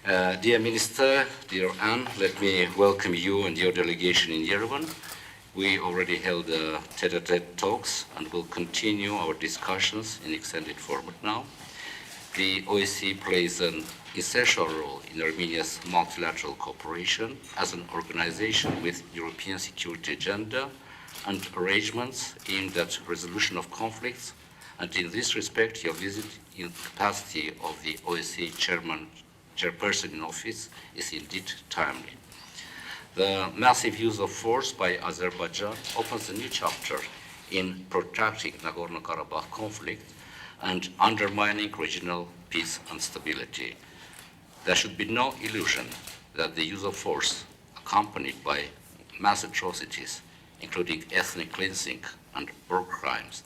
Dear Minister, dear Anne, let me welcome you and your delegation in Yerevan. We already held tete-a-tete talks and will continue our discussions in extended format now. The OSCE plays an essential role in Armenia's multilateral cooperation as an organization with European security agenda and arrangements aimed at resolution of conflicts, and in this respect, your visit in capacity of the OSCE chairperson in office is indeed timely. The massive use of force by Azerbaijan opens a new chapter in protracting Nagorno-Karabakh conflict and undermining regional peace and stability. There should be no illusion that the use of force, accompanied by mass atrocities, including ethnic cleansing and war crimes,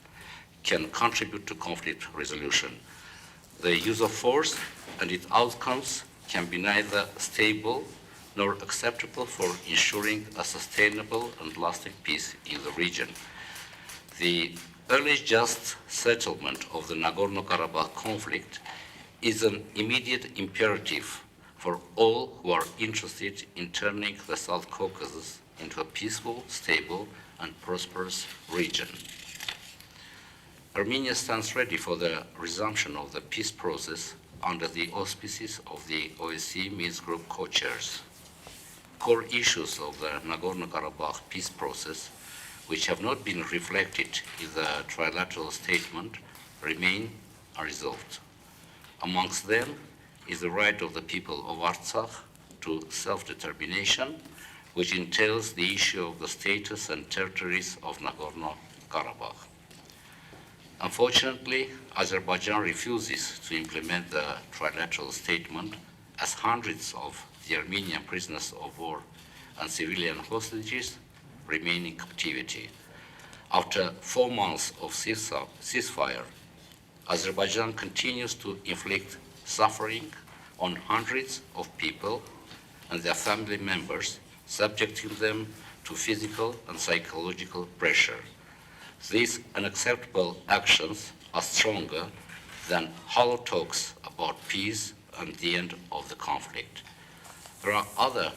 can contribute to conflict resolution. The use of force and its outcomes can be neither stable nor acceptable for ensuring a sustainable and lasting peace in the region. The early just settlement of the Nagorno-Karabakh conflict is an immediate imperative for all who are interested in turning the South Caucasus into a peaceful, stable, and prosperous region. Armenia stands ready for the resumption of the peace process under the auspices of the OSCE Minsk Group co-chairs. Core issues of the Nagorno-Karabakh peace process, which have not been reflected in the trilateral statement, remain unresolved. Amongst them is the right of the people of Artsakh to self-determination, which entails the issue of the status and territories of Nagorno-Karabakh. Unfortunately, Azerbaijan refuses to implement the trilateral statement, as hundreds of the Armenian prisoners of war and civilian hostages remain in captivity. After 4 months of ceasefire, Azerbaijan continues to inflict suffering on hundreds of people and their family members, subjecting them to physical and psychological pressure. These unacceptable actions are stronger than hollow talks about peace and the end of the conflict. There are other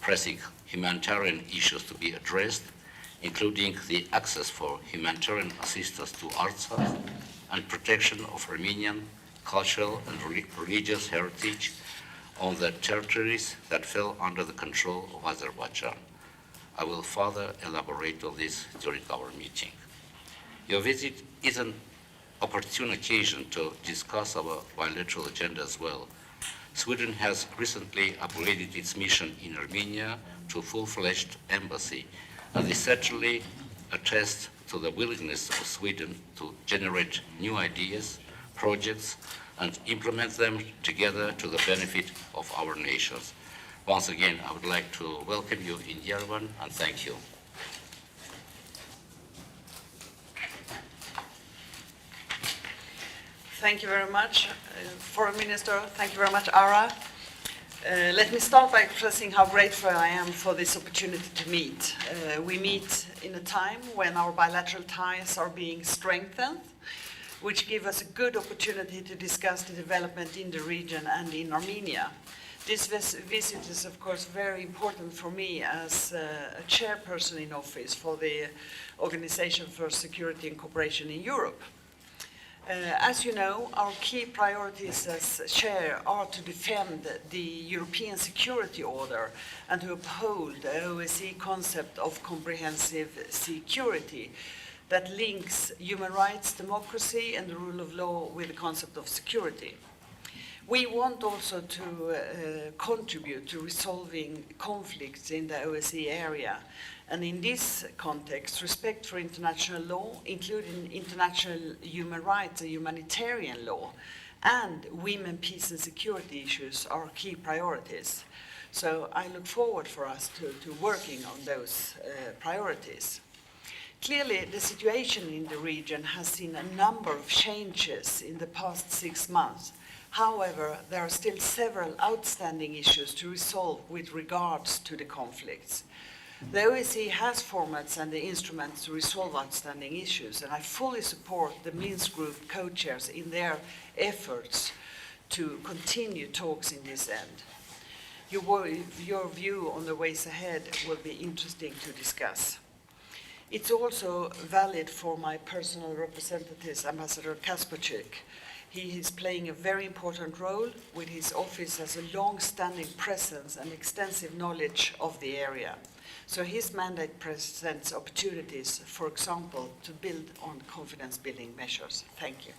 pressing humanitarian issues to be addressed, including the access for humanitarian assistance to Artsakh and protection of Armenian cultural and religious heritage on the territories that fell under the control of Azerbaijan. I will further elaborate on this during our meeting. Your visit is an opportune occasion to discuss our bilateral agenda as well. Sweden has recently upgraded its mission in Armenia to a full-fledged embassy, and this certainly attests to the willingness of Sweden to generate new ideas, projects, and implement them together to the benefit of our nations. Once again, I would like to welcome you in Yerevan and thank you. Thank you very much, Foreign Minister. Thank you very much, Ara. Let me start by expressing how grateful I am for this opportunity to meet. We meet in a time when our bilateral ties are being strengthened, which give us a good opportunity to discuss the development in the region and in Armenia. This visit is, of course, very important for me as a chairperson in office for the Organization for Security and Cooperation in Europe. As you know, our key priorities as chair are to defend the European security order and to uphold the OSCE concept of comprehensive security that links human rights, democracy, and the rule of law with the concept of security. We want also to contribute to resolving conflicts in the OSCE area. And in this context, respect for international law, including international human rights and humanitarian law, and women, peace and security issues are key priorities. So I look forward for us to working on those priorities. Clearly, the situation in the region has seen a number of changes in the past 6 months. However, there are still several outstanding issues to resolve with regards to the conflicts. The OSCE has formats and the instruments to resolve outstanding issues, and I fully support the Minsk Group co-chairs in their efforts to continue talks in this end. Your view on the ways ahead will be interesting to discuss. It's also valid for my personal representatives, Ambassador Kasperczyk. He is playing a very important role with his office as a long-standing presence and extensive knowledge of the area. So his mandate presents opportunities, for example, to build on confidence-building measures. Thank you.